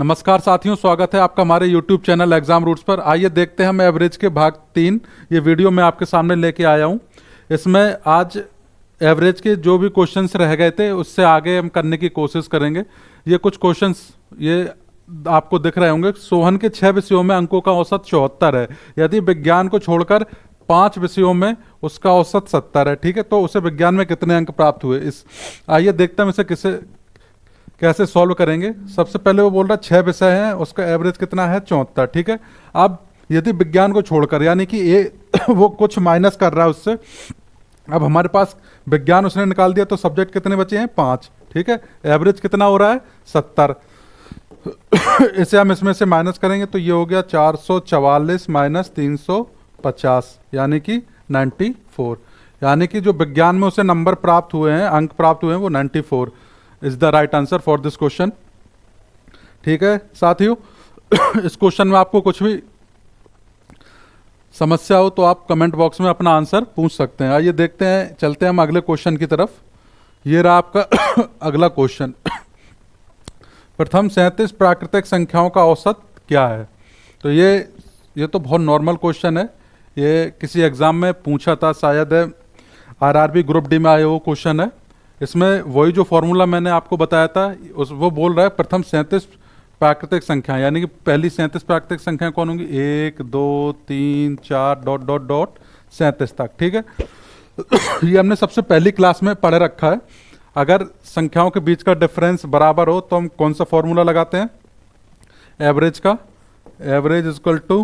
नमस्कार साथियों, स्वागत है आपका हमारे YouTube चैनल एग्जाम रूट्स पर। आइए देखते हैं हम एवरेज के भाग 3। ये वीडियो मैं आपके सामने लेके आया हूँ। इसमें आज एवरेज के जो भी क्वेश्चंस रह गए थे उससे आगे हम करने की कोशिश करेंगे। ये कुछ क्वेश्चंस ये आपको दिख रहे होंगे। सोहन के 6 विषयों में अंकों का औसत 74 है। यदि विज्ञान को छोड़कर 5 विषयों में उसका औसत 70 है, ठीक है, तो उसे विज्ञान में कितने अंक प्राप्त हुए। आइए देखते हैं हम इसे कैसे सॉल्व करेंगे। सबसे पहले वो बोल रहा है 6 विषय हैं, उसका एवरेज कितना है 74, ठीक है। अब यदि विज्ञान को छोड़कर, यानी कि ये वो कुछ माइनस कर रहा है उससे। अब हमारे पास विज्ञान उसने निकाल दिया, तो सब्जेक्ट कितने बचे हैं 5, ठीक है। एवरेज कितना हो रहा है 70। इसे हम इसमें से माइनस करेंगे तो ये हो गया 444 माइनस 350, यानी कि 94। यानी कि जो विज्ञान में उसे नंबर प्राप्त हुए हैं, अंक प्राप्त हुए हैं, वो 94 is the right answer for this question, ठीक है साथियों। इस क्वेश्चन में आपको कुछ भी समस्या हो तो आप कमेंट बॉक्स में अपना आंसर पूछ सकते हैं। आइए देखते हैं, चलते हैं हम अगले क्वेश्चन की तरफ। ये रहा आपका अगला क्वेश्चन। प्रथम 37 प्राकृतिक संख्याओं का औसत क्या है। तो ये तो बहुत नॉर्मल क्वेश्चन है। ये किसी एग्जाम में पूछा था, शायद आरआरबी ग्रुप डी में आया वो क्वेश्चन है। इसमें वही जो फॉर्मूला मैंने आपको बताया था वो बोल रहा है प्रथम 37 प्राकृतिक संख्याएं, यानी कि पहली 37 प्राकृतिक संख्याएं कौन होंगी, 1 2 3 4 डॉट डॉट डॉट 37 तक, ठीक है। ये हमने सबसे पहली क्लास में पढ़ रखा है। अगर संख्याओं के बीच का डिफरेंस बराबर हो तो हम कौन सा फॉर्मूला लगाते हैं एवरेज का। एवरेज इक्वल टू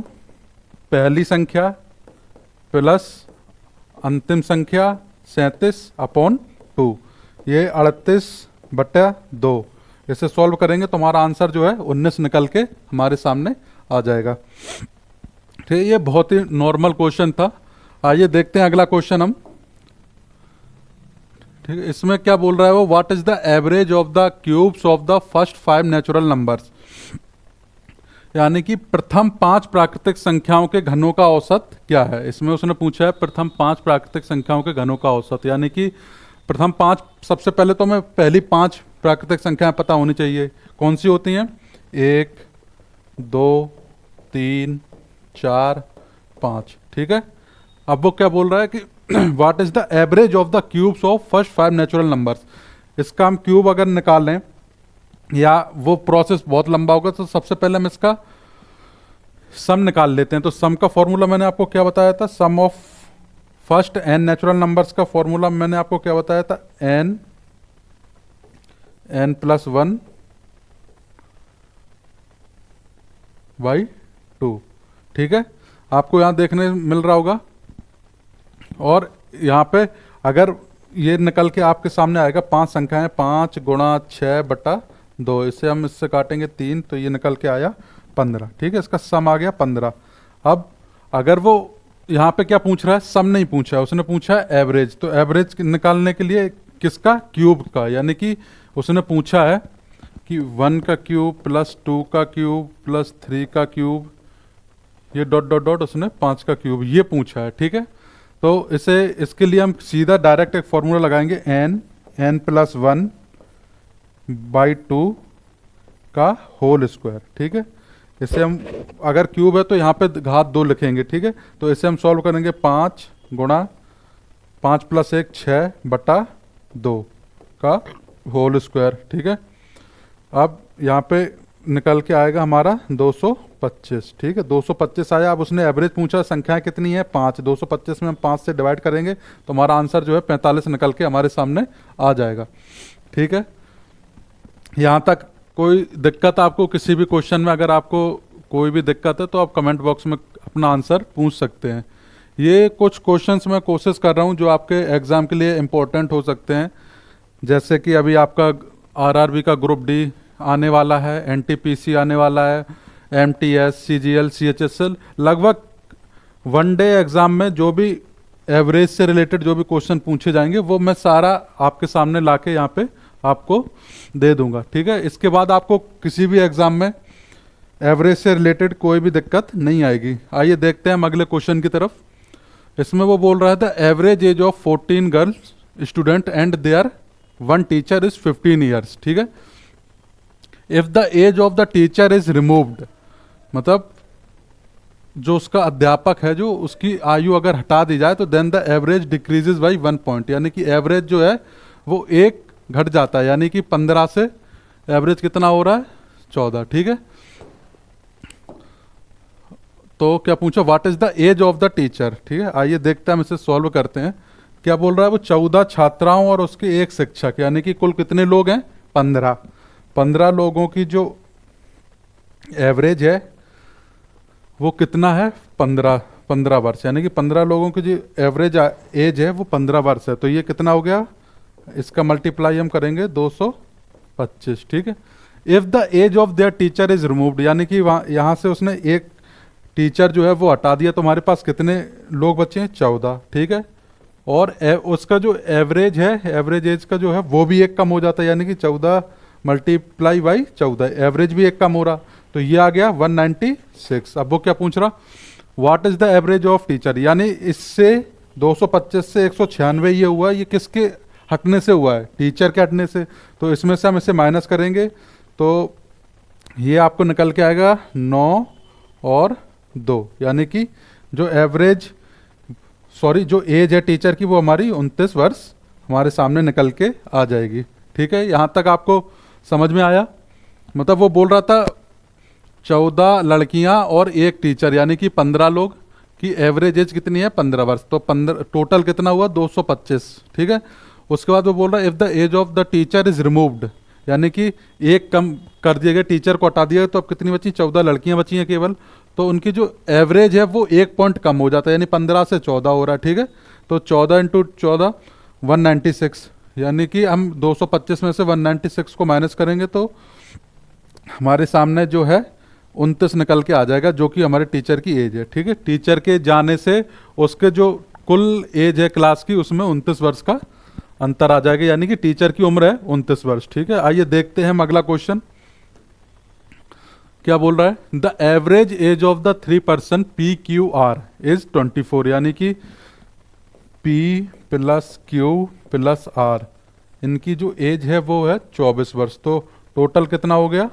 पहली संख्या प्लस अंतिम संख्या 37 अपॉन 2, ये 38/2। इसे सॉल्व करेंगे तो हमारा आंसर जो है 19 निकल के हमारे सामने आ जाएगा, ठीक है। ये बहुत ही नॉर्मल क्वेश्चन था। आइए देखते हैं अगला क्वेश्चन हम, ठीक है। इसमें क्या बोल रहा है वो, what is the average of the cubes of the first 5 natural numbers. यानी कि प्रथम 5 प्राकृतिक संख्याओं के घनों का औसत क्या है। इसमें उसने पूछा है प्रथम 5 प्राकृतिक संख्याओं के घनों का औसत, यानी कि प्रथम 5। सबसे पहले तो हमें पहली 5 प्राकृतिक संख्याएं पता होनी चाहिए। कौन सी होती हैं, 1 2 3 4 5, ठीक है। अब वो क्या बोल रहा है कि what is the average of the cubes of first 5 natural numbers. इसका हम क्यूब अगर निकाल लें, या वो प्रोसेस बहुत लंबा होगा, तो सबसे पहले हम इसका सम निकाल लेते हैं। तो सम का फॉर्मूला मैंने आपको क्या बताया था, sum of first n natural numbers का फॉर्मूला मैंने आपको क्या बताया था, n प्लस 1 बाई 2, ठीक है। आपको यहां देखने मिल रहा होगा। और यहां पे अगर ये निकल के आपके सामने आएगा 5 संख्याएं, 5 गुणा 6/2, इसे हम इससे काटेंगे 3, तो ये निकल के आया 15, ठीक है। इसका सम आ गया 15। अब अगर वो यहाँ पे क्या पूछ रहा है, सम नहीं पूछा है, उसने पूछा है एवरेज। तो एवरेज निकालने के लिए किसका, क्यूब का, यानी कि उसने पूछा है कि 1 का क्यूब प्लस 2 का क्यूब प्लस 3 का क्यूब, ये डॉट डॉट डॉट उसने 5 का क्यूब, ये पूछा है, ठीक है। तो इसके लिए हम सीधा डायरेक्ट एक फॉर्मूला लगाएंगे, n प्लस 1 बाई 2 का होल स्क्वायर, ठीक है। इसे हम अगर क्यूब है तो यहाँ पे घात 2 लिखेंगे, ठीक है। तो इसे हम सॉल्व करेंगे 5 गुणा 5 प्लस 1 6/2 का होल स्क्वायर, ठीक है। अब यहाँ पे निकल के आएगा हमारा 225, ठीक है। 225 आया। अब उसने एवरेज पूछा, संख्या कितनी है 5, 225 में हम 5 से डिवाइड करेंगे तो हमारा आंसर जो है 45 निकल के हमारे सामने आ जाएगा, ठीक है। यहाँ तक कोई दिक्कत आपको किसी भी क्वेश्चन में, अगर आपको कोई भी दिक्कत है तो आप कमेंट बॉक्स में अपना आंसर पूछ सकते हैं। ये कुछ क्वेश्चंस मैं कोशिश कर रहा हूँ जो आपके एग्ज़ाम के लिए इम्पोर्टेंट हो सकते हैं। जैसे कि अभी आपका आरआरबी का ग्रुप डी आने वाला है, एनटीपीसी आने वाला है, एमटीएस, सीजीएल, सीएचएसएल। लगभग वन डे एग्ज़ाम में जो भी एवरेज से रिलेटेड जो भी क्वेश्चन पूछे जाएंगे वो मैं सारा आपके सामने ला के यहाँ पे आपको दे दूंगा, ठीक है। इसके बाद आपको किसी भी एग्जाम में एवरेज से रिलेटेड कोई भी दिक्कत नहीं आएगी। आइए देखते हैं हम अगले क्वेश्चन की तरफ। इसमें वो बोल रहा था average age of 14 girls student and there one teacher is 15 years, ठीक है। If the age of the teacher is removed, मतलब जो उसका अध्यापक है जो उसकी आयु अगर हटा दी जाए तो then the average decreases by 1 point, यानी कि एवरेज जो है वो 1 घट जाता है, यानी कि 15 से एवरेज कितना हो रहा है 14। ठीक है, तो क्या पूछा, what is the age of the teacher. ठीक है, आइए देखते हैं, हम इसे सॉल्व करते हैं। क्या बोल रहा है वो, 14 छात्राओं और उसके एक शिक्षक, यानी कि कुल कितने लोग हैं 15। 15 लोगों की जो एवरेज है वो कितना है 15 वर्ष, यानी कि 15 लोगों की जो एवरेज एज है वो 15 वर्ष है। तो ये कितना हो गया, इसका मल्टीप्लाई हम करेंगे 225। ठीक है, if the age of their teacher is removed, यानी कि यहाँ से उसने एक टीचर जो है वो हटा दिया, तो हमारे पास कितने लोग बचे हैं 14। ठीक है, और उसका जो एवरेज है, एवरेज एज का जो है वो भी 1 कम हो जाता है, यानी कि 14 मल्टीप्लाई बाई 14, एवरेज भी 1 कम हो रहा, तो ये आ गया 196। अब वो क्या पूछ रहा, what is the average of teacher, यानी इससे 225 से 196 ये हुआ, ये किसके हटने से हुआ है, टीचर के हटने से। तो इसमें से हम इसे माइनस करेंगे तो ये आपको निकल के आएगा 9 और 2, यानी कि जो एवरेज जो एज है टीचर की वो हमारी 29 वर्ष हमारे सामने निकल के आ जाएगी। ठीक है, यहाँ तक आपको समझ में आया। मतलब वो बोल रहा था 14 लड़कियां और एक टीचर, यानी कि 15 लोग की एवरेज एज कितनी है 15 वर्ष, तो 15 टोटल कितना हुआ 225। ठीक है, उसके बाद वो बोल रहा है if the age of the teacher is removed, यानी कि 1 कम कर दिया गया, टीचर को हटा दिया गया, तो अब कितनी बची 14 लड़कियां बची हैं केवल, तो उनकी जो एवरेज है वो 1 पॉइंट कम हो जाता है, यानी 15 से 14 हो रहा है। ठीक है, तो 14 इंटू 14 196, यानी कि हम 225 में से 196 को माइनस करेंगे तो हमारे सामने जो है 29 निकल के आ जाएगा, जो कि हमारे टीचर की एज है। ठीक है, टीचर के जाने से उसके जो कुल एज है क्लास की उसमें 29 वर्ष का अंतर आ जाएगा, यानी कि टीचर की उम्र है 29 वर्ष। ठीक है, आइए देखते हैं हम अगला क्वेश्चन क्या बोल रहा है, the average age of the 3 person P Q R is 24, यानी कि P plus Q plus R, इनकी जो एज है वो है 24 वर्ष। तो टोटल कितना हो गया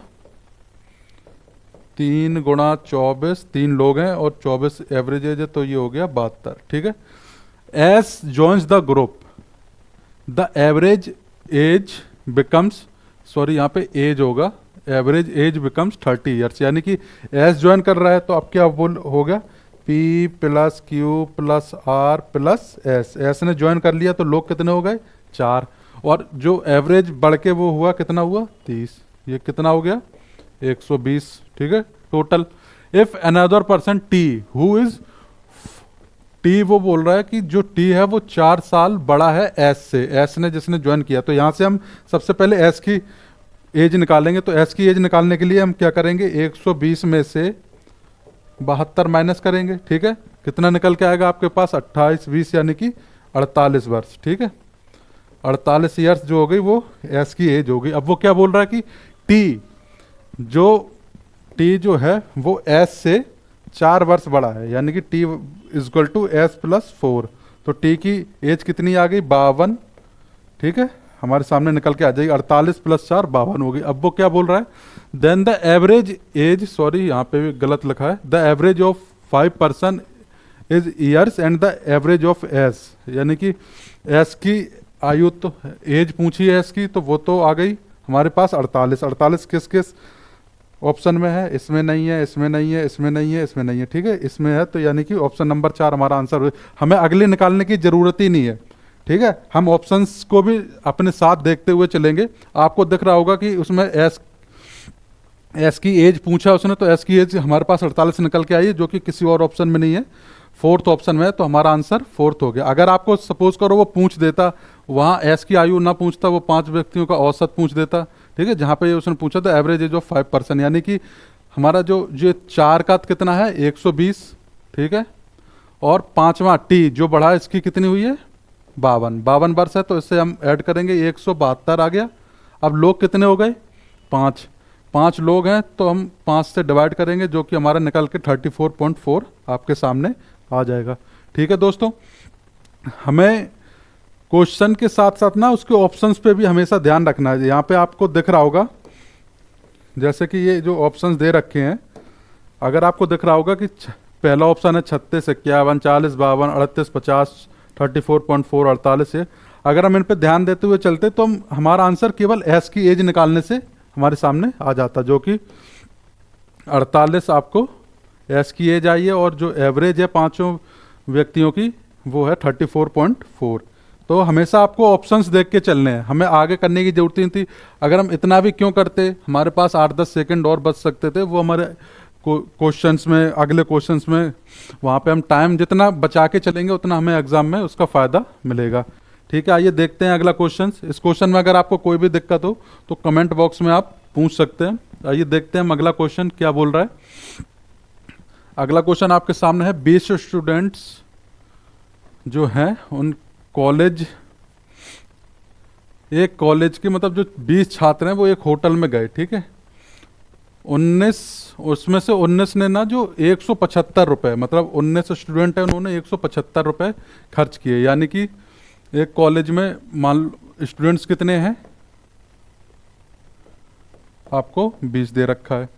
3 गुणा 24, 3 लोग हैं और 24 एवरेज एज है, तो ये हो गया 72। ठीक है, S joins the group, the average as becomes, यहाँ पे एज होगा, एवरेज एज बिकम्स 30 ईयर्स, यानी कि एस ज्वाइन कर रहा है तो अब क्या बोल हो गया P plus Q plus R plus S, S ने ज्वाइन कर लिया तो लोग कितने हो गए 4, और जो एवरेज बढ़ के वो हुआ कितना हुआ 30, ये कितना हो गया 120। ठीक है, total if another person T who is T, वो बोल रहा है कि जो टी है वो 4 साल बड़ा है एस से, एस ने जिसने ज्वाइन किया, तो यहाँ से हम सबसे पहले एस की एज निकालेंगे। तो एस की एज निकालने के लिए हम क्या करेंगे 120 में से 72 माइनस करेंगे। ठीक है, कितना निकल के आएगा आपके पास 28 20, यानी कि 48 वर्ष। ठीक है, 48 ईयर्स जो हो गई वो एस की एज हो गई। अब वो क्या बोल रहा है कि टी जो है वो एस से 4 वर्ष बड़ा है, यानी कि T is equal to S plus 4, तो टी की एज कितनी आ गई 52। ठीक है, हमारे सामने निकल के आ जाएगी 48 प्लस 4 52 होगी। अब वो क्या बोल रहा है, देन द एवरेज एज, यहाँ पे भी गलत लिखा है, the average of 5 person is years and the average of S, यानी कि एस की आयु, तो एज पूछी है एस की, तो वो तो आ गई हमारे पास 48। किस किस ऑप्शन में है, इसमें नहीं है, इसमें नहीं है, इसमें नहीं है, इसमें नहीं है। ठीक है, इसमें है, तो यानी कि ऑप्शन नंबर 4 हमारा आंसर, हमें अगले निकालने की जरूरत ही नहीं है। ठीक है, हम ऑप्शंस को भी अपने साथ देखते हुए चलेंगे। आपको दिख रहा होगा कि उसमें एस की एज पूछा उसने, तो एस की एज हमारे पास 48 निकल के आई है, जो कि किसी और ऑप्शन में नहीं है, 4th ऑप्शन में है, तो हमारा आंसर 4th हो गया। अगर आपको सपोज करो वो पूछ देता, वहाँ एस की आयु ना पूछता, वो 5 व्यक्तियों का औसत पूछ देता, ठीक है, जहाँ पे उसने पूछा था एवरेज एज ऑफ 5 पर्सन, यानी कि हमारा जो 4 का कितना है 120। ठीक है, और 5वां टी जो बढ़ा है इसकी कितनी हुई है 52 वर्ष है, तो इससे हम ऐड करेंगे 172 आ गया। अब लोग कितने हो गए 5 लोग हैं, तो हम 5 से डिवाइड करेंगे, जो कि हमारा निकल के 34.4 आपके सामने आ जाएगा। ठीक है दोस्तों, हमें क्वेश्चन के साथ साथ ना उसके ऑप्शंस पे भी हमेशा ध्यान रखना है। यहाँ पे आपको दिख रहा होगा जैसे कि ये जो ऑप्शंस दे रखे हैं, अगर आपको दिख रहा होगा कि पहला ऑप्शन है 36, 51, 40, 52, 38, 50, 34.4, 48 है। अगर हम इन पे ध्यान देते हुए चलते तो हमारा आंसर केवल एस की एज निकालने से हमारे सामने आ जाता, जो कि 48 आपको एस की एज आई है, और जो एवरेज है पांचों व्यक्तियों की वो है 34.4। तो हमेशा आपको ऑप्शंस देख के चलने हैं, हमें आगे करने की जरूरत नहीं थी। अगर हम इतना भी क्यों करते, हमारे पास 8-10 सेकंड और बच सकते थे, वो हमारे क्वेश्चंस में, अगले क्वेश्चंस में, वहाँ पे हम टाइम जितना बचा के चलेंगे उतना हमें एग्जाम में उसका फ़ायदा मिलेगा। ठीक है, आइए देखते हैं अगला क्वेश्चन। इस क्वेश्चन में अगर आपको कोई भी दिक्कत हो तो कमेंट बॉक्स में आप पूछ सकते हैं। आइए देखते हैं अगला क्वेश्चन क्या बोल रहा है। अगला क्वेश्चन आपके सामने है, 20 स्टूडेंट्स जो हैं उन कॉलेज, एक कॉलेज के मतलब जो 20 छात्र हैं वो एक होटल में गए। ठीक है, 19 उसमें से 19 ने ना जो 175 रुपये, मतलब 19 स्टूडेंट है उन्होंने 175 रुपये खर्च किए। यानी कि एक कॉलेज में मान स्टूडेंट्स कितने हैं, आपको 20 दे रखा है।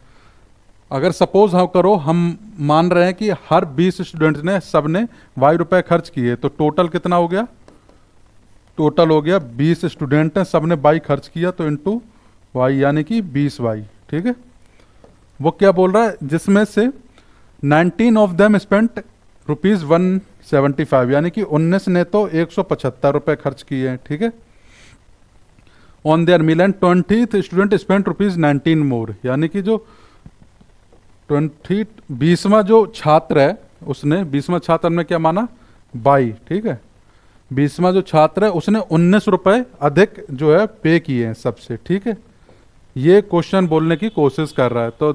अगर सपोज हम मान रहे हैं कि हर 20 स्टूडेंट्स ने, सब ने वाई रुपए खर्च किए, तो टोटल कितना हो गया, टोटल हो गया 20 स्टूडेंट हैं, सब ने वाई खर्च किया तो इंटू वाई, यानी कि 20 वाई। ठीक है, वो क्या बोल रहा है, जिसमें से 19 ऑफ देम स्पेंट ₹175, यानी कि 19 ने तो 175 रुपये खर्च किए हैं। ठीक है, on their meal and 20th student spent ₹19 more, यानी कि जो 20वां जो छात्र है उसने, 20वां छात्र ने क्या माना, बाई। ठीक है, 20वां जो छात्र है उसने 19 रुपए अधिक जो है पे किए हैं सबसे। ठीक है, ये क्वेश्चन बोलने की कोशिश कर रहा है। तो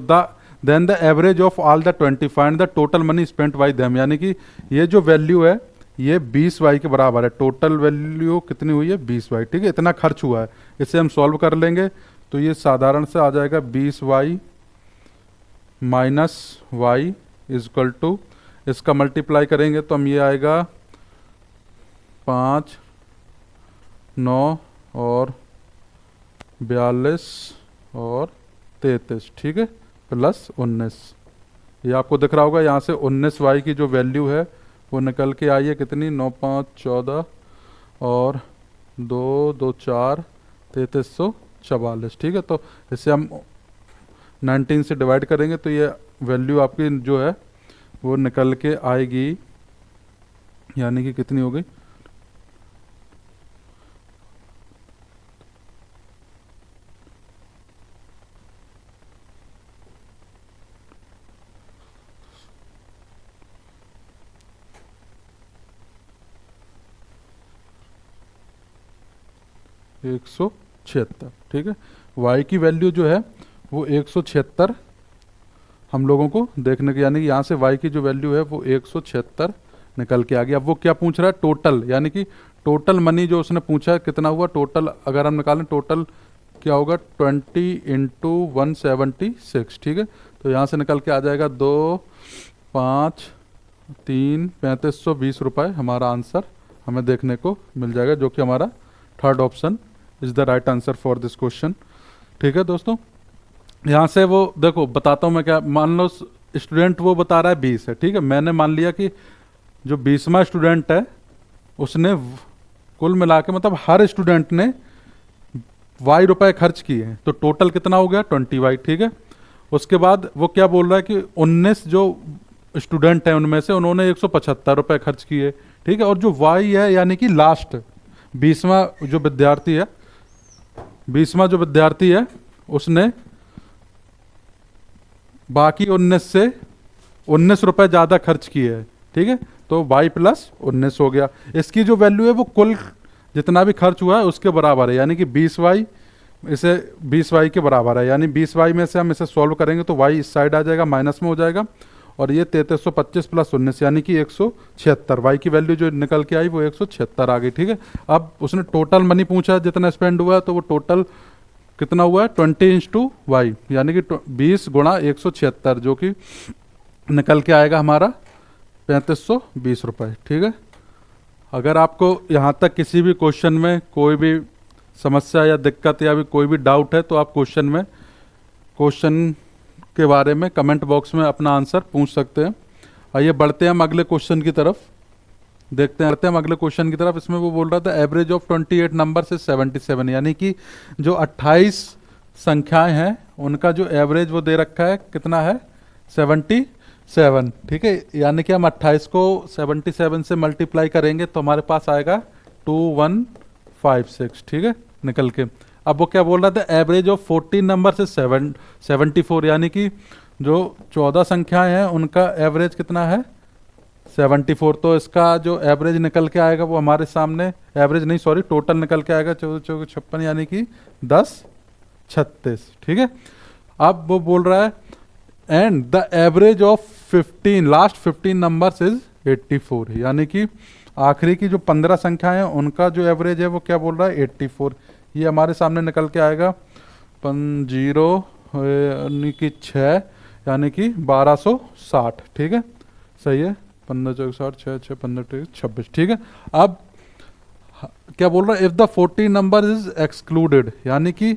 then the average of all the 20 find the total money spent by them, यानी कि ये जो वैल्यू है ये 20 वाई के बराबर है। टोटल वैल्यू कितनी हुई है, 20 वाई। ठीक है, इतना खर्च हुआ है। इसे हम सॉल्व कर लेंगे तो ये साधारण से आ जाएगा 20 Y minus Y is equal to, इसका मल्टीप्लाई करेंगे तो हम ये आएगा 5, 9 और 42 और 33। ठीक है, प्लस 19, ये आपको दिख रहा होगा। यहाँ से 19 वाई की जो वैल्यू है वो निकल के आई है कितनी, 9, 5, 14 और 2, 2, 4, 3344। ठीक है, तो इसे हम 19 से डिवाइड करेंगे तो ये वैल्यू आपकी जो है वो निकल के आएगी, यानी कि कितनी हो गई, एक 176। ठीक है, y की वैल्यू जो है वो 176 हम लोगों को देखने की, यानी कि यहाँ से y की जो वैल्यू है वो 176 निकल के आ गया। अब वो क्या पूछ रहा है, टोटल, यानी कि टोटल मनी जो उसने पूछा है कितना हुआ टोटल, अगर हम निकालें टोटल क्या होगा, 20 इंटू 176। ठीक है, तो यहाँ से निकल के आ जाएगा 2, 5, 3, 3520 रुपये हमारा आंसर हमें देखने को मिल जाएगा, जो कि हमारा third option is the right answer for this question. ठीक है दोस्तों, यहाँ से वो देखो बताता हूँ मैं क्या, मान लो स्टूडेंट वो बता रहा है 20 है। ठीक है, मैंने मान लिया कि जो 20वां स्टूडेंट है उसने कुल मिला के, मतलब हर स्टूडेंट ने वाई रुपए खर्च किए हैं, तो टोटल कितना हो गया, 20 वाई। ठीक है, उसके बाद वो क्या बोल रहा है कि 19 जो स्टूडेंट हैं उनमें से उन्होंने 175 रुपये खर्च किए। ठीक है, और जो वाई है यानी कि लास्ट 20वां जो विद्यार्थी है, 20वां जो विद्यार्थी है उसने बाकी 19 से 19 रुपए ज़्यादा खर्च किए हैं। ठीक है, तो वाई प्लस 19 हो गया। इसकी जो वैल्यू है वो कुल जितना भी खर्च हुआ है उसके बराबर है, यानी कि 20 वाई इसे 20 वाई के बराबर है, यानी 20 वाई में से हम इसे सॉल्व करेंगे तो वाई इस साइड आ जाएगा, माइनस में हो जाएगा, और ये 3325 प्लस 19 यानी कि 176। वाई की वैल्यू जो निकल के आई वो 176 आ गई। ठीक है, अब उसने टोटल मनी पूछा जितना स्पेंड हुआ है, तो वो टोटल कितना हुआ है, 20 इंटू वाई, यानी कि 20 गुणा 176, जो कि निकल के आएगा हमारा 3520 रुपये। ठीक है, अगर आपको यहाँ तक किसी भी क्वेश्चन में कोई भी समस्या या दिक्कत या भी कोई भी डाउट है तो आप क्वेश्चन में क्वेश्चन के बारे में कमेंट बॉक्स में अपना आंसर पूछ सकते हैं। आइए बढ़ते हैं हम अगले क्वेश्चन की तरफ, देखते हैं हम अगले क्वेश्चन की तरफ। इसमें वो बोल रहा था एवरेज ऑफ 28 नंबर से 77, यानी कि जो 28 संख्याएं हैं उनका जो एवरेज वो दे रखा है कितना है 77, ठीक है। यानी कि हम 28 को 77 से मल्टीप्लाई करेंगे तो हमारे पास आएगा 2156, ठीक है, निकल के। अब वो क्या बोल रहा था एवरेज ऑफ 14 नंबर से 74, यानी कि जो 14 संख्याएं हैं उनका एवरेज कितना है 74। तो इसका जो एवरेज निकल के आएगा वो हमारे सामने, एवरेज नहीं सॉरी टोटल निकल के आएगा 14 56, यानी कि 10 36, ठीक है। अब वो बोल रहा है and the average of 15 last 15 numbers is 84, यानी कि आखिरी की जो 15 संख्याएं हैं उनका जो एवरेज है वो क्या बोल रहा है 84। ये हमारे सामने निकल के आएगा 0 यानी कि 6, यानी कि 1260, ठीक है, सही है। 15 चौक 60, 6 6 15 26, ठीक है। अब क्या बोल रहा है if the 14 number is excluded, यानी कि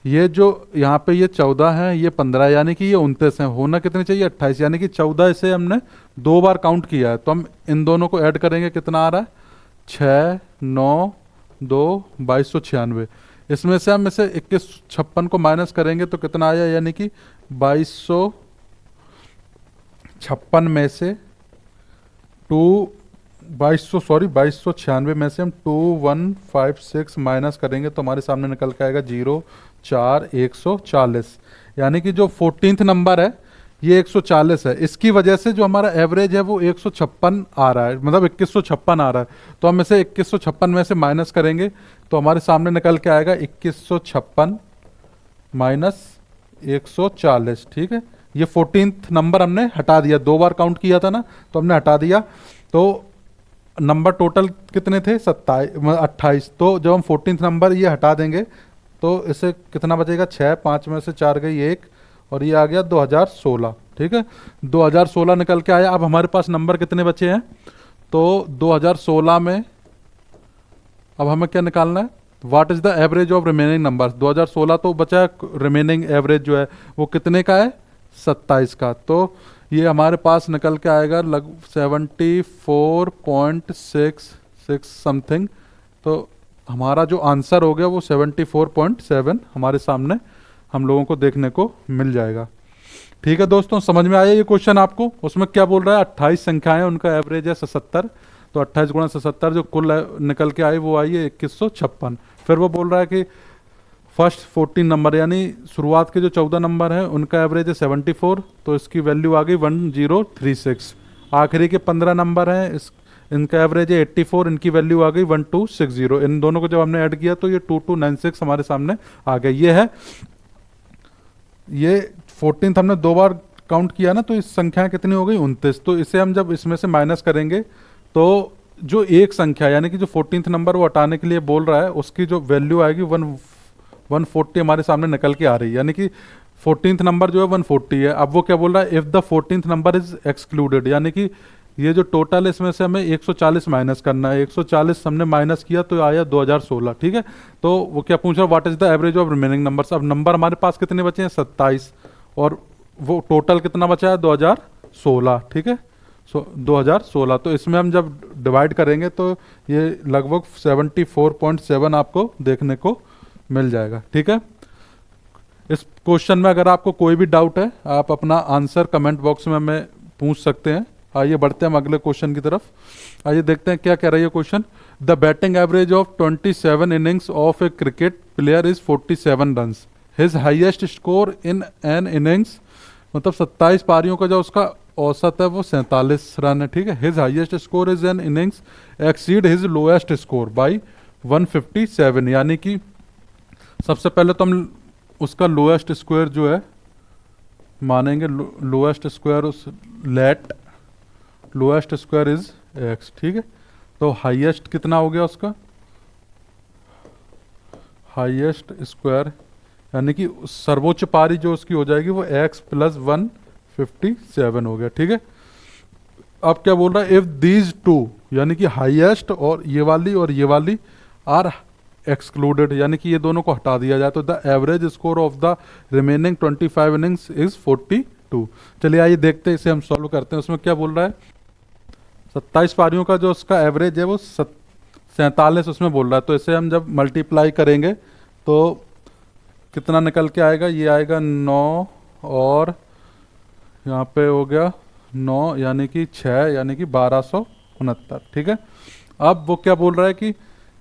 ये जो यहाँ पे ये 14 है ये 15 यानी कि ये 29 है, होना कितने चाहिए 28, यानी कि 14 इसे हमने 2 बार काउंट किया है तो हम इन दोनों को ऐड करेंगे, कितना आ रहा है 6 9 2 2296। इसमें से हम इसे 2156 को माइनस करेंगे तो कितना आया, यानी कि 2256 में से 2296 में से हम 2156 माइनस करेंगे तो हमारे सामने निकल के आएगा 0 4 140, यानी कि जो 14th नंबर है ये 140 है। इसकी वजह से जो हमारा एवरेज है वो 156 आ रहा है, मतलब 2156 आ रहा है। तो हम इसे 2156 में से माइनस करेंगे तो हमारे सामने निकल के आएगा 2156 माइनस 140, ठीक है। ये 14th नंबर हमने हटा दिया, 2 बार काउंट किया था ना तो हमने हटा दिया, तो नंबर टोटल कितने थे 28। तो जब हम 14th नंबर ये हटा देंगे तो इसे कितना बचेगा 6, 5 में से 4 गई 1 और ये आ गया 2016, ठीक है। 2016 निकल के आया। अब हमारे पास नंबर कितने बचे हैं, तो 2016 में अब हमें क्या निकालना है, what is the average of remaining number. 2016 तो बचा है, रिमेनिंग एवरेज जो है वो कितने का है 27 का। तो ये हमारे पास निकल के आएगा 74.66 समथिंग। तो हमारा जो आंसर हो गया वो 74.7 हमारे सामने हम लोगों को देखने को मिल जाएगा। ठीक है दोस्तों, समझ में आया ये क्वेश्चन आपको। उसमें क्या बोल रहा है 28 संख्याएं उनका एवरेज है 77, तो 28 गुणा 77 जो कुल निकल के आई वो आई है 2156। फिर वो बोल रहा है कि फर्स्ट 14 नंबर यानी शुरुआत के जो 14 नंबर हैं उनका एवरेज है 74, तो इसकी वैल्यू आ गई 1036। आखिरी के 15 नंबर हैं इनका एवरेज है 84, इनकी वैल्यू आ गई 1260। इन दोनों को जब हमने ऐड किया तो ये 2296 हमारे सामने आ गया। ये है, ये 14th हमने 2 बार काउंट किया ना, तो इस संख्या कितनी हो गई 29। तो इसे हम जब इसमें से माइनस करेंगे तो जो एक संख्या यानी कि जो 14th नंबर वो हटाने के लिए बोल रहा है उसकी जो वैल्यू आएगी 140 हमारे सामने निकल के आ रही है, यानी कि 14th नंबर जो है 140 है। अब वो क्या बोल रहा है if the 14th number is excluded, यानी कि ये जो टोटल है इसमें से हमें 140 माइनस करना है। 140 हमने माइनस किया तो आया 2016, ठीक है। तो वो क्या पूछ रहा है what is the average of remaining numbers. अब नंबर हमारे पास कितने बचे हैं 27 और वो टोटल कितना बचा है 2016, ठीक है। 2016, तो इसमें हम जब डिवाइड करेंगे तो ये लगभग 74.7 आपको देखने को मिल जाएगा, ठीक है। इस क्वेश्चन में अगर आपको कोई भी डाउट है आप अपना आंसर कमेंट बॉक्स में हमें पूछ सकते हैं। आइए बढ़ते हैं हम अगले क्वेश्चन की तरफ। आइए देखते हैं क्या कह रही है question. The batting average of 27 innings of A cricket player is 47 runs. His highest score in an innings, मतलब 27 पारियों का जो उसका औसत है वो 47 रन है, ठीक है। His highest score is an innings exceed his lowest score by 157, यानी कि सबसे पहले तो हम उसका लोएस्ट स्क्वायर जो है मानेंगे। लोएस्ट स्क्वायर उस let lowest square is X, ठीक है। तो हाईएस्ट कितना हो गया उसका, हाईएस्ट स्क्वायर यानी कि सर्वोच्च पारी जो उसकी हो जाएगी वो x प्लस 157 हो गया, ठीक है। अब क्या बोल रहा है इफ दीज टू, यानी कि हाईएस्ट और ये वाली आर एक्सक्लूडेड, यानी कि ये दोनों को हटा दिया जाए, तो the average score of the remaining 25 innings is 42। चलिए आइए देखते हैं, इसे हम सॉल्व करते हैं। उसमें क्या बोल रहा है, 27 पारियों का जो उसका एवरेज है वो 47 उसमें बोल रहा है। तो इसे हम जब मल्टीप्लाई करेंगे तो कितना निकल के आएगा, ये आएगा 9 और यहाँ पे हो गया 9 यानी कि 6 यानी कि 1269। ठीक है, अब वो क्या बोल रहा है कि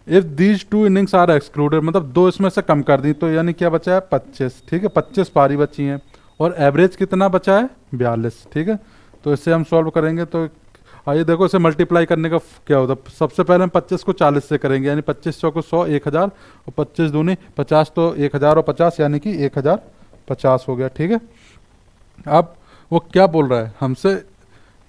if these two innings are excluded, मतलब दो इसमें से कम कर दी, तो यानी क्या बचा है 25। ठीक है, 25 पारी बची हैं और एवरेज कितना बचा है 42। ठीक है, तो इसे हम सॉल्व करेंगे। तो आइए देखो, इसे मल्टीप्लाई करने का क्या होता है। सबसे पहले हम 25 को 40 से करेंगे, यानी 25 चौको 100, 1000 और 25 दूनी 50, तो 1000 और 50 यानी कि 1050 हो गया। ठीक है, अब वो क्या बोल रहा है हमसे,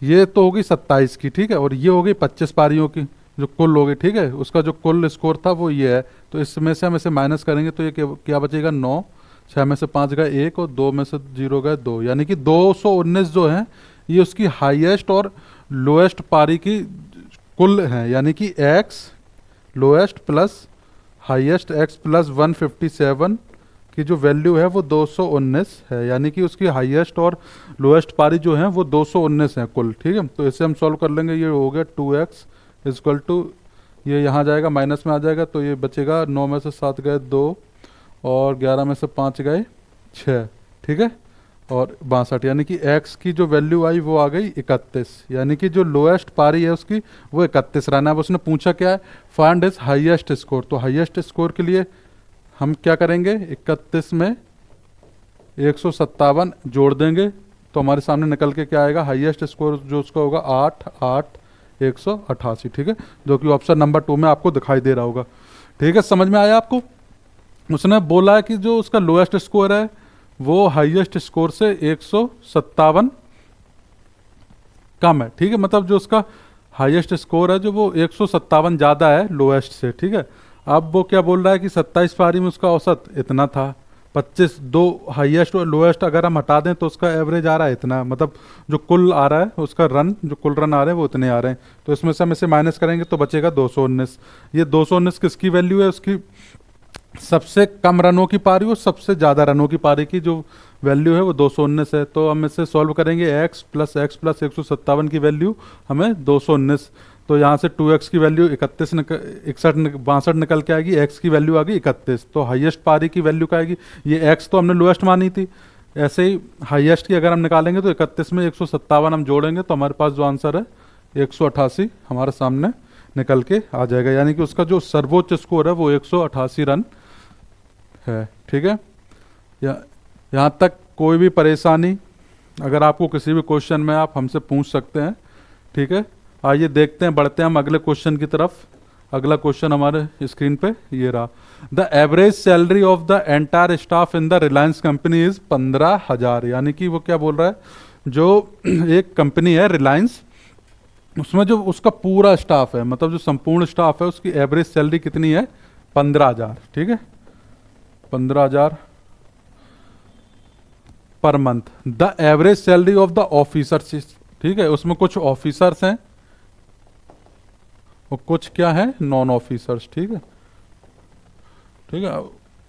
ये तो होगी 27 की, ठीक है, और ये हो गई 25 पारियों की जो कुल हो गई। ठीक है, उसका जो कुल स्कोर था वो ये है, तो इसमें से हम इसे माइनस करेंगे तो ये क्या बचेगा 9, 6 में से 5 गए 1 और 2 में से 0 गए 2, यानी कि 219 जो है ये उसकी हाईएस्ट और लोएस्ट पारी की कुल है, यानी कि x lowest plus highest x plus 157 की जो वैल्यू है वो 219 है, यानी कि उसकी हाईएस्ट और लोएस्ट पारी जो है वो 219 है कुल। ठीक है, तो इसे हम सॉल्व कर लेंगे। ये हो गया 2x इक्वल टू, ये यहाँ जाएगा माइनस में आ जाएगा, तो ये बचेगा 9 में से 7 गए 2 और 11 में से 5 गए 6। ठीक है, और 62, यानी कि x की जो वैल्यू आई वो आ गई 31, यानी कि जो लोएस्ट पारी है उसकी वो 31 रन है। अब उसने पूछा क्या है, फाइंड इज हाईएस्ट स्कोर। तो हाईएस्ट स्कोर के लिए हम क्या करेंगे, 31 में 157 जोड़ देंगे तो हमारे सामने निकल के क्या आएगा, हाईएस्ट स्कोर जो उसका होगा 188। ठीक है, जो कि ऑप्शन नंबर 2 में आपको दिखाई दे रहा होगा। ठीक है, समझ में आया आपको। उसने बोला है कि जो उसका लोएस्ट स्कोर है वो हाईएस्ट स्कोर से 157 कम है। ठीक है, मतलब जो उसका हाईएस्ट स्कोर है जो वो 157 ज़्यादा है लोएस्ट से। ठीक है, अब वो क्या बोल रहा है कि 27 पारी में उसका औसत इतना था, 25 दो हाईएस्ट और लोएस्ट अगर हम हटा दें तो उसका एवरेज आ रहा है इतना, मतलब जो कुल आ रहा है उसका रन, जो कुल रन आ रहे हैं वो इतने आ रहे हैं। तो इसमें से हम इसे माइनस करेंगे तो बचेगा 219। ये 219 किसकी वैल्यू है, उसकी सबसे कम रनों की पारी और सबसे ज़्यादा रनों की पारी की जो वैल्यू है वो 219 है। तो हम इसे सॉल्व करेंगे, x प्लस 157 की वैल्यू हमें 219, तो यहाँ से 2x की वैल्यू 62 निकल के आएगी, x की वैल्यू आ गई 31। तो हाईएस्ट पारी की वैल्यू क्या आएगी, ये x तो हमने लोएस्ट मानी थी, ऐसे ही हाईएस्ट की अगर हम निकालेंगे तो 31 में 157 हम जोड़ेंगे तो हमारे पास जो आंसर है 188 हमारे सामने निकल के आ जाएगा, यानी कि उसका जो सर्वोच्च स्कोर है वो 188 रन है। ठीक है, यहाँ तक कोई भी परेशानी अगर आपको किसी भी क्वेश्चन में आप हमसे पूछ सकते हैं। ठीक है, आइए देखते हैं, बढ़ते हैं हम अगले क्वेश्चन की तरफ। अगला क्वेश्चन हमारे स्क्रीन पे ये रहा, the average salary of the entire staff in the Reliance company is 15,000। यानी कि वो क्या बोल रहा है, जो एक कंपनी है रिलायंस, उसमें जो उसका पूरा स्टाफ है, मतलब जो संपूर्ण स्टाफ है उसकी एवरेज सैलरी कितनी है 15,000। ठीक है, 15,000 per month. The average salary of the officers, ठीक है, उसमें कुछ ऑफिसर्स हैं और कुछ क्या है नॉन ऑफिसर्स। ठीक है, ठीक है,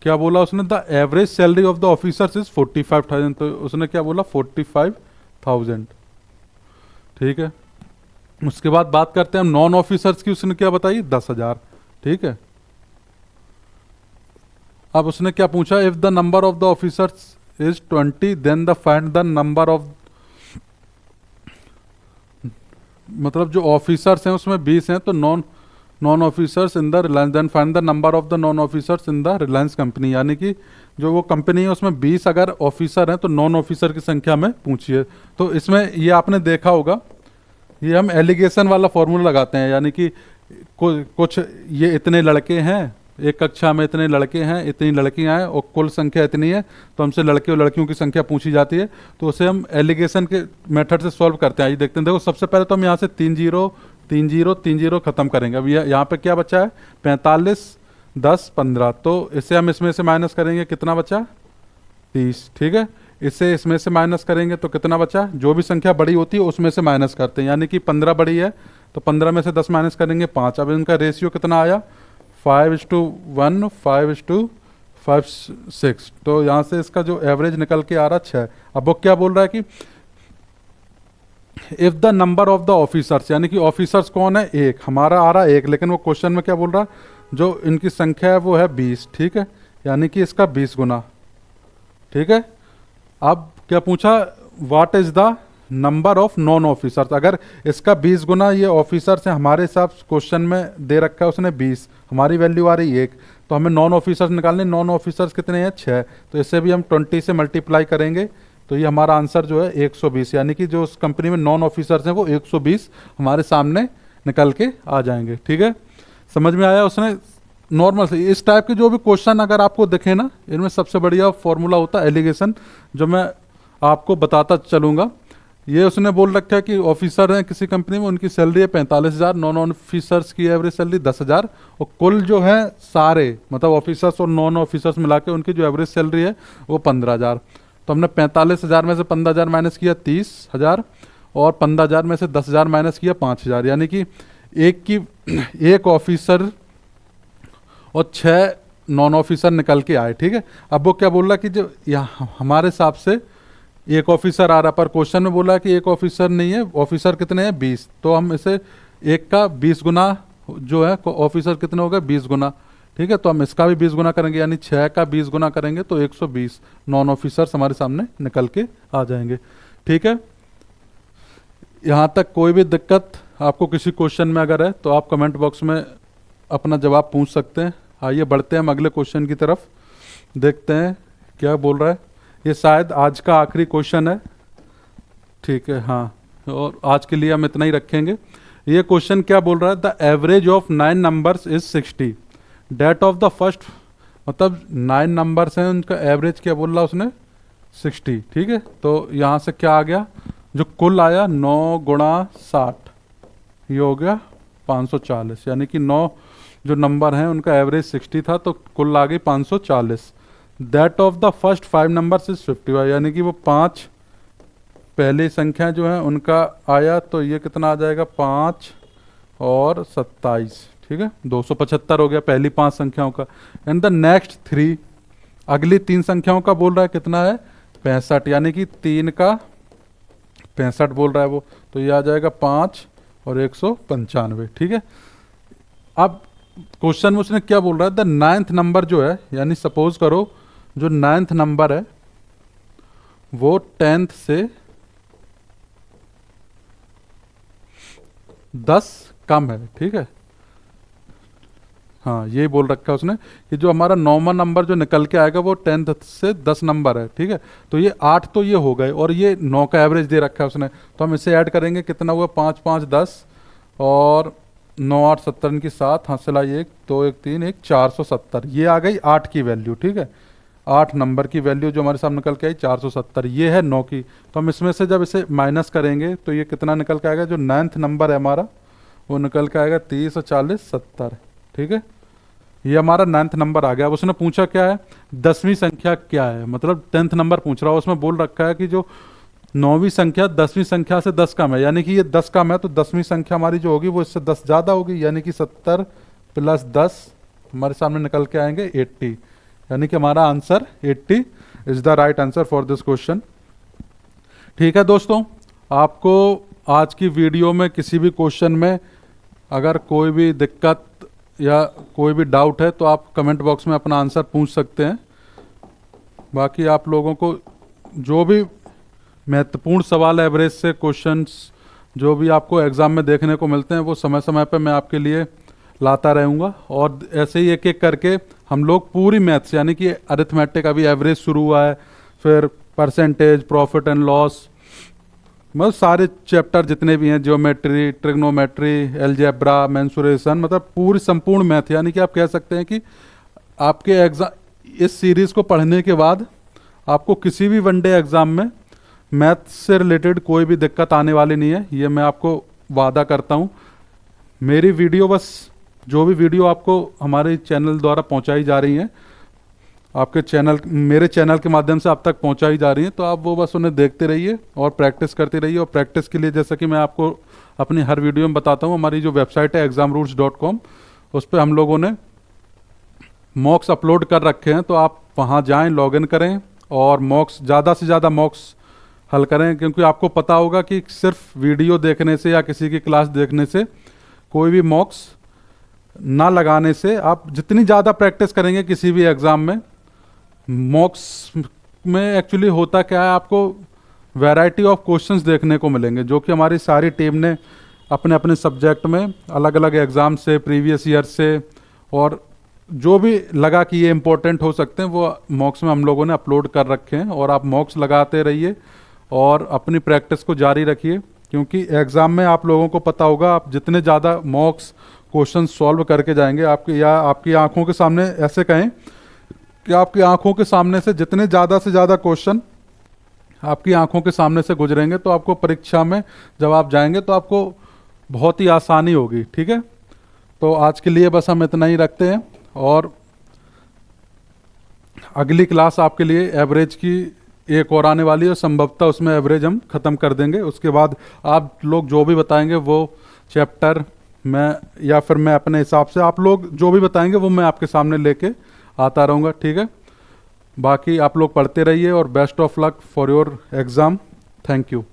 क्या बोला उसने, the average salary of the officers is 45,000, तो उसने क्या बोला 45,000। ठीक है, उसके बाद बात करते हैं हम नॉन ऑफिसर्स की, उसने क्या बताई 10,000। ठीक है, अब उसने क्या पूछा, if the number of the officers is 20 then the find the number of, मतलब जो ऑफिसर्स हैं उसमें 20 हैं, तो non officers in the Reliance, then find the number of the non officers in the Reliance company. यानी कि जो वो कंपनी है उसमें 20 अगर ऑफिसर हैं तो नॉन ऑफिसर की संख्या में पूछिए। तो इसमें ये आपने देखा होगा, ये हम एलिगेशन वाला फॉर्मूला लगाते हैं, यानी कि कुछ ये इतने लड़के हैं, एक कक्षा में इतने लड़के हैं, इतनी लड़कियां हैं और कुल संख्या इतनी है, तो हमसे लड़के और लड़कियों की संख्या पूछी जाती है, तो उसे हम एलिगेशन के मेथड से सॉल्व करते हैं। आइए देखते हैं, देखो सबसे पहले तो हम यहाँ से 3 0 3 0 3 0 खत्म करेंगे। अब यहाँ पे क्या बचा है 45 10 15, तो इसे हम इसमें से माइनस करेंगे, कितना बचा 30। ठीक है, इसे इसमें से माइनस करेंगे तो कितना बचा, जो भी संख्या बड़ी होती है उसमें से माइनस करते हैं, यानी कि 15 बड़ी है तो 15 में से 10 माइनस करेंगे 5। अब इनका रेशियो कितना आया 5:1, 5:5:6। तो यहाँ से इसका जो एवरेज निकल के आ रहा 6। अब वो क्या बोल रहा है कि if the number of the officers, यानी कि ऑफिसर्स कौन है, एक, हमारा आ रहा है एक, लेकिन वो क्वेश्चन में क्या बोल रहा है, जो इनकी संख्या है वो है 20, ठीक है, यानी कि इसका 20 गुना, ठीक है। अब क्या पूछा, what is the number of non officers. अगर इसका 20 गुना ये ऑफिसर्स है, हमारे हिसाब क्वेश्चन में दे रखा है उसने 20, हमारी वैल्यू आ रही है 1, तो हमें नॉन ऑफिसर्स निकालने। नॉन ऑफिसर्स कितने हैं, 6, तो इससे भी हम 20 से मल्टीप्लाई करेंगे, तो ये हमारा आंसर जो है 120, यानी कि जो उस कंपनी में नॉन ऑफिसर्स हैं वो 120 हमारे सामने निकल के आ जाएंगे, ठीक है। समझ में आया। उसने नॉर्मल से इस टाइप के जो भी क्वेश्चन अगर आपको दिखे ना, इनमें सबसे बढ़िया फॉर्मूला होता है एलिगेशन, जो मैं आपको बताता चलूँगा। ये उसने बोल रखा है कि ऑफिसर हैं किसी कंपनी में, उनकी सैलरी है 45,000, नॉन ऑफिसर्स की एवरेज सैलरी 10,000, और कुल जो है सारे मतलब ऑफिसर्स और नॉन ऑफिसर्स मिला के उनकी जो एवरेज सैलरी है वो 15,000। तो हमने 45,000 में से 15,000 माइनस किया 30,000, और 15,000 में से 10,000 माइनस किया 5,000, यानी कि एक ऑफिसर और 6 नॉन ऑफिसर निकल के आए, ठीक है। अब वो क्या बोल रहा है कि जो यहाँ हमारे हिसाब से एक ऑफिसर आ रहा, पर क्वेश्चन में बोला है कि एक ऑफिसर नहीं है, ऑफिसर कितने हैं 20, तो हम इसे एक का 20 गुना जो है ऑफिसर कितने हो गए 20 गुना, ठीक है। तो हम इसका भी 20 गुना करेंगे, यानी 6 का 20 गुना करेंगे तो 120 नॉन ऑफिसर्स हमारे सामने निकल के आ जाएंगे, ठीक है। यहाँ तक कोई भी दिक्कत आपको किसी क्वेश्चन में अगर है तो आप कमेंट बॉक्स में अपना जवाब पूछ सकते हैं। आइए बढ़ते हैं हम अगले क्वेश्चन की तरफ, देखते हैं क्या बोल रहा है। ये शायद आज का आखिरी क्वेश्चन है, ठीक है, हाँ, और आज के लिए हम इतना ही रखेंगे। ये क्वेश्चन क्या बोल रहा है, the average of 9 numbers is 60, that of the first, मतलब 9 नंबर्स हैं उनका एवरेज क्या बोल रहा है उसने 60, ठीक है। तो यहाँ से क्या आ गया, जो कुल आया 9 गुणा 60, ये हो गया 540, यानी कि 9 जो नंबर हैं उनका एवरेज 60 था, तो कुल आ गई 540। That of the first 5 numbers is 55, यानी कि वो 5 पहली संख्या जो है उनका आया, तो ये कितना आ जाएगा 5 और 27, ठीक है, 275 हो गया पहली 5 संख्याओं का। एंड द नेक्स्ट 3, अगली 3 संख्याओं का बोल रहा है कितना है 65, यानी कि 3 का 65 बोल रहा है वो, तो ये आ जाएगा 5 और 195, ठीक है। अब क्वेश्चन में उसने क्या बोल रहा है, द 9th नंबर जो है, यानी सपोज करो जो 9th नंबर है वो 10th से 10 कम है, ठीक है। हाँ, ये बोल रखा है उसने कि जो हमारा 9वां नंबर जो निकल के आएगा वो 10th से 10 नंबर है, ठीक है। तो ये 8 तो ये हो गए, और ये 9 का एवरेज दे रखा है उसने, तो हम इसे ऐड करेंगे, कितना हुआ 5 5 10 और 9 8 70, इनकी 7, हासिल आई 1 2 1 3 1 470, ये आ गई 8 की वैल्यू, ठीक है। 8 नंबर की वैल्यू जो हमारे सामने निकल के आई 470, ये है 9 की। तो हम इसमें से जब इसे माइनस करेंगे तो ये कितना निकल के आएगा, जो 9th नंबर है हमारा वो निकल के आएगा 30 और 40 70, ठीक है। ये हमारा 9th नंबर आ गया। अब उसने पूछा क्या है 10वीं संख्या क्या है, मतलब 10th नंबर पूछ रहा है। उसमें बोल रखा है कि जो 9वीं संख्या 10वीं संख्या से 10 कम है, यानी कि ये 10 कम है, तो 10वीं संख्या हमारी जो होगी वो इससे 10 ज़्यादा होगी, यानी कि 70 + 10 हमारे सामने निकल के आएंगे 80, यानी कि हमारा answer 80 is the right answer for this question. ठीक है दोस्तों, आपको आज की वीडियो में किसी भी क्वेश्चन में अगर कोई भी दिक्कत या कोई भी डाउट है तो आप कमेंट बॉक्स में अपना आंसर पूछ सकते हैं। बाकी आप लोगों को जो भी महत्वपूर्ण सवाल एवरेज से क्वेश्चंस जो भी आपको एग्ज़ाम में देखने को मिलते हैं वो समय समय पर मैं आपके लिए लाता रहूँगा। और ऐसे ही एक एक करके हम लोग पूरी मैथ्स यानी कि अरिथमेटिक, अभी एवरेज शुरू हुआ है, फिर परसेंटेज, प्रॉफिट एंड लॉस, मतलब सारे चैप्टर जितने भी हैं, ज्योमेट्री, ट्रिग्नोमेट्री, एलजेब्रा, मेंसुरेशन, मतलब पूरी संपूर्ण मैथ, यानी कि आप कह सकते हैं कि आपके एग्ज़ाम इस सीरीज़ को पढ़ने के बाद आपको किसी भी वनडे एग्ज़ाम में मैथ से रिलेटेड कोई भी दिक्कत आने वाली नहीं है, ये मैं आपको वादा करता हूँ। मेरी वीडियो बस जो भी वीडियो आपको हमारे चैनल द्वारा पहुँचाई जा रही हैं, आपके चैनल मेरे चैनल के माध्यम से आप तक पहुंचाई जा रही हैं, तो आप वो बस उन्हें देखते रहिए और प्रैक्टिस करते रहिए। और प्रैक्टिस के लिए जैसा कि मैं आपको अपनी हर वीडियो में बताता हूं, हमारी जो वेबसाइट है examrules.com, उस पर हम लोगों ने मॉक्स अपलोड कर रखे हैं, तो आप वहाँ जाएं, लॉगिन करें और मॉक्स ज़्यादा से ज़्यादा मॉक्स हल करें, क्योंकि आपको पता होगा कि सिर्फ वीडियो देखने से या किसी की क्लास देखने से कोई भी मॉक्स ना लगाने से, आप जितनी ज़्यादा प्रैक्टिस करेंगे किसी भी एग्ज़ाम में, मॉक्स में एक्चुअली होता क्या है, आपको वैरायटी ऑफ क्वेश्चंस देखने को मिलेंगे, जो कि हमारी सारी टीम ने अपने अपने सब्जेक्ट में अलग अलग एग्ज़ाम से, प्रीवियस ईयर से, और जो भी लगा कि ये इम्पोर्टेंट हो सकते हैं वो मॉक्स में हम लोगों ने अपलोड कर रखे हैं। और आप मॉक्स लगाते रहिए और अपनी प्रैक्टिस को जारी रखिए, क्योंकि एग्ज़ाम में आप लोगों को पता होगा, आप जितने ज़्यादा मॉक्स क्वेश्चन सॉल्व करके जाएंगे, आपकी या आपकी आंखों के सामने, ऐसे कहें कि आपकी आंखों के सामने से जितने ज़्यादा से ज़्यादा क्वेश्चन आपकी आंखों के सामने से गुजरेंगे, तो आपको परीक्षा में जब आप जाएंगे तो आपको बहुत ही आसानी होगी। ठीक है, तो आज के लिए बस हम इतना ही रखते हैं, और अगली क्लास आपके लिए एवरेज की एक और आने वाली है, और संभवतः उसमें एवरेज हम ख़त्म कर देंगे। उसके बाद आप लोग जो भी बताएंगे वो चैप्टर मैं, या फिर मैं अपने हिसाब से, आप लोग जो भी बताएंगे वो मैं आपके सामने लेके आता रहूँगा। ठीक है, बाकी आप लोग पढ़ते रहिए और best of luck for your exam. Thank you.